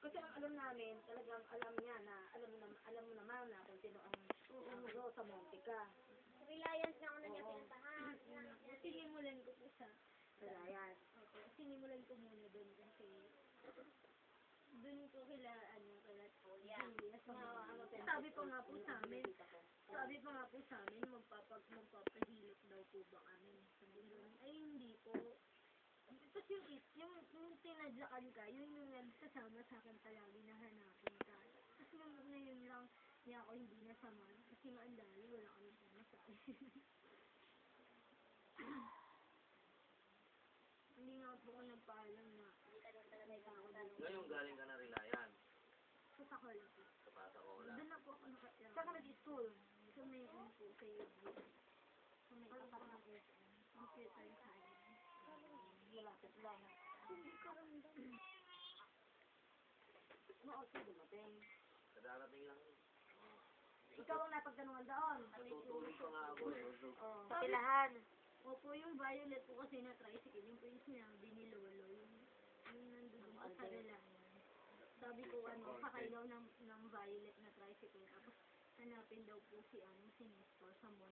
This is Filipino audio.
Kasi ang alam namin, talagang alam niya na, alam mo naman na kung sino ang sa Montica. Reliance na ako na niya pinuntahan. Sinimulan ko po sa Reliance. opo, sinimulan ko muna doon kasi doon ko kila Julia sabi pa nga po sa amin magpapahilot daw po ba kami sabi doon ay hindi po tapos yung tinadyakan ka yung kasama sa akin palagi na hanapin ka tapos ngayon lang niya ako hindi nasama kasi nga ang dali wala kami pumasabi hindi nga po ako nagpaalam na may tao dito. Ngayon galing ka na Reliance. Sa Tacola po. Sa Patacola. Doon na po ako nakatira. Saan ka nag-school? Sa may ano po, sa UB. Sa may tapat ng SM. Computer science. Malapit lang. Hindi ko ramdam. Maoto dumating. Kadarating lang. Ikaw ang napagtanungan doon. Natutulog pa nga ako. Oh. Sa pilahan. Opo, yung violet po kasi na tricycle, yung po yung sinabi ni Lolo, yung nandun po sa Reliance. Sabi ko, sakay daw ng violet na tricycle, tapos hanapin daw po si Nestor sa mall.